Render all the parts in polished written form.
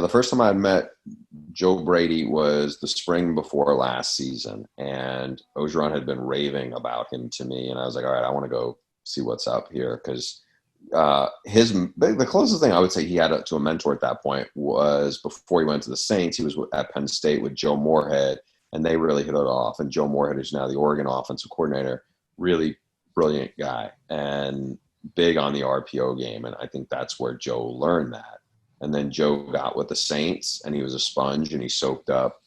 the first time I met Joe Brady was the spring before last season, and Ogeron had been raving about him to me, and I was like, all right, I want to go see what's up here, because the closest thing I would say he had to a mentor at that point was before he went to the Saints. He was at Penn State with Joe Moorhead, and they really hit it off. And Joe Moorhead is now the Oregon offensive coordinator. Really brilliant guy and big on the RPO game, and I think that's where Joe learned that. And then Joe got with the Saints, and he was a sponge, and he soaked up,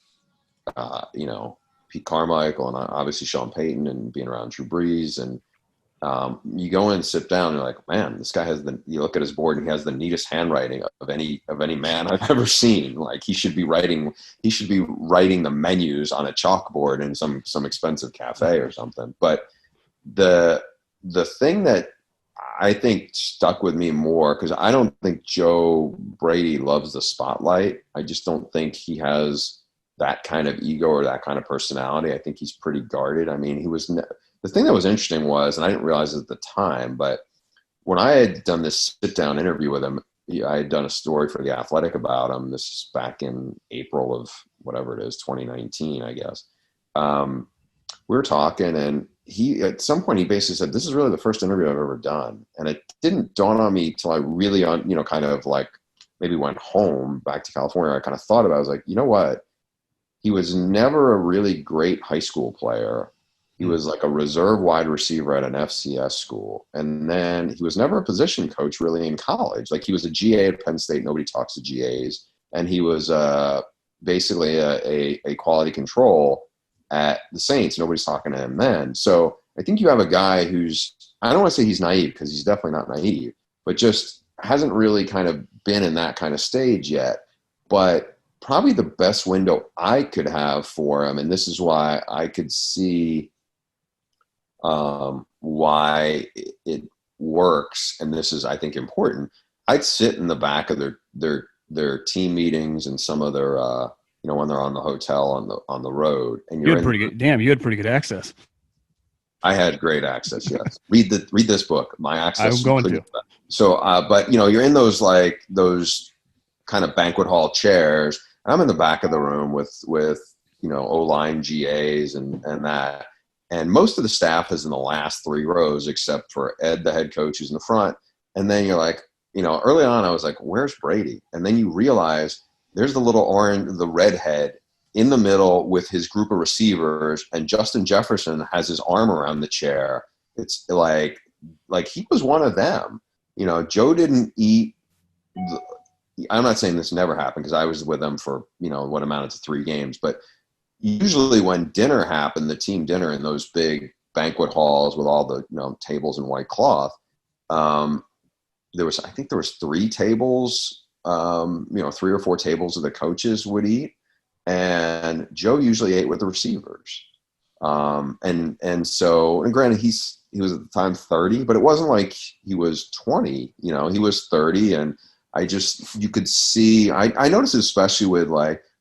Pete Carmichael and obviously Sean Payton, and being around Drew Brees. And you go in and sit down, and you're like, man, this guy you look at his board, and he has the neatest handwriting of any man I've ever seen. Like, he should be writing the menus on a chalkboard in some expensive cafe or something. But the thing that I think stuck with me more, because I don't think Joe Brady loves the spotlight. I just don't think he has that kind of ego or that kind of personality. I think he's pretty guarded. I mean, the thing that was interesting was, and I didn't realize it at the time, but when I had done this sit-down interview with him, I had done a story for The Athletic about him. This is back in April of whatever it is, 2019, I guess. We were talking, and at some point he basically said, this is really the first interview I've ever done. And it didn't dawn on me till I really, kind of like maybe went home back to California. I kind of thought about it. I was like, you know what? He was never a really great high school player. He was like a reserve wide receiver at an FCS school. And then he was never a position coach really in college. Like, he was a GA at Penn State. Nobody talks to GAs. And he was basically a quality control at the Saints. Nobody's talking to him then. So I think you have a guy who's, I don't want to say he's naive, because he's definitely not naive, but just hasn't really kind of been in that kind of stage yet. But probably the best window I could have for him, and this is why I could see why it works, and this is, I think, important. I'd sit in the back of their team meetings and some of their when they're on the hotel on the road, and you had pretty good access. I had great access. Yes. read this book. My access. I'm going to. So, but you're in those kind of banquet hall chairs, and I'm in the back of the room with O-line GAs and that, and most of the staff is in the last three rows except for Ed, the head coach, who's in the front. And then you're like, early on I was like, where's Brady? And then you realize there's the redhead in the middle with his group of receivers, and Justin Jefferson has his arm around the chair. It's like he was one of them. Joe didn't eat. I'm not saying this never happened, because I was with them for, what amounted to 3 games. But usually when dinner happened, the team dinner in those big banquet halls with all the, tables and white cloth, there was 3 tables, 3 or 4 tables of the coaches would eat. And Joe usually ate with the receivers. And granted, he was at the time 30, but it wasn't like he was 20, he was 30. And you could see, I noticed it especially with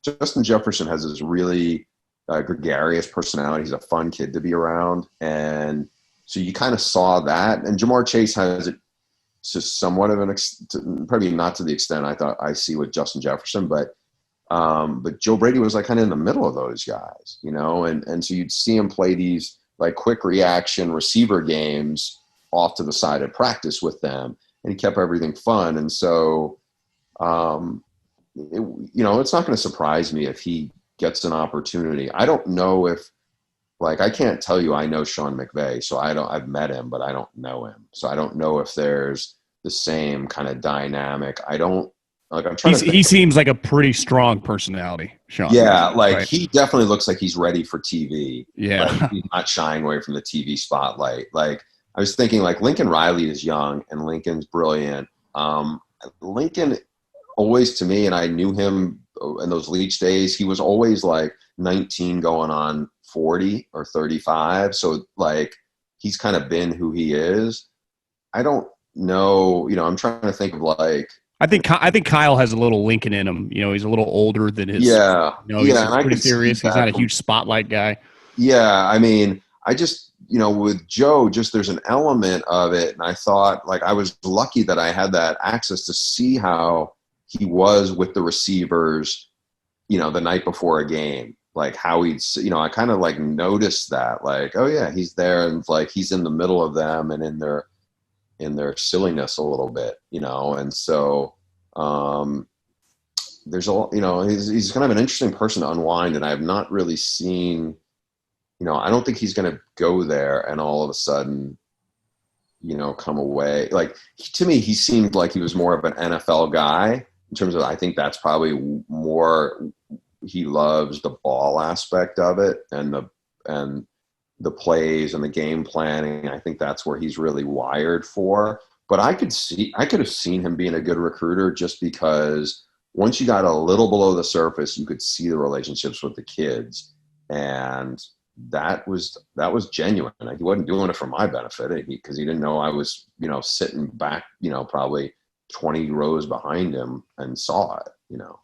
Justin Jefferson has this really gregarious personality. He's a fun kid to be around. And so you kind of saw that. And Jamar Chase has it to somewhat of probably not to the extent I thought I see with Justin Jefferson, but Joe Brady was kind of in the middle of those guys, and so you'd see him play these quick reaction receiver games off to the side at practice with them, and he kept everything fun. And so, it's not going to surprise me if he gets an opportunity. I don't know if, I can't tell you I know Sean McVay, so I've met him, but I don't know him. So I don't know if there's the same kind of dynamic. He seems like a pretty strong personality, Sean. Yeah, right? He definitely looks like he's ready for TV. Yeah. He's not shying away from the TV spotlight. I was thinking Lincoln Riley is young and Lincoln's brilliant. Lincoln always, to me, and I knew him in those Leach days, he was always 19 going on 40 or 35. So he's kind of been who he is. I don't know, I'm trying to think of I think Kyle has a little Lincoln in him. He's a little older than his. Yeah. He's pretty serious. He's not a huge spotlight guy. Yeah. I mean, I just, with Joe, there's an element of it. And I thought I was lucky that I had that access to see how he was with the receivers, you know, the night before a game, like how he'd, you know, I kind of like noticed that, like, oh yeah, he's there, and like he's in the middle of them and in their silliness a little bit, you know. And so there's a, you know, he's kind of an interesting person to unwind, and I have not really seen, you know, I don't think he's going to go there and all of a sudden, you know, come away. Like, to me, he seemed like he was more of an NFL guy in terms of, I think that's probably more, he loves the ball aspect of it, and the plays and the game planning. I think that's where he's really wired for. But I could have seen him being a good recruiter, just because once you got a little below the surface, you could see the relationships with the kids. And that was genuine. He wasn't doing it for my benefit, because he didn't know I was, you know, sitting back, you know, probably 20 rows behind him and saw it, you know.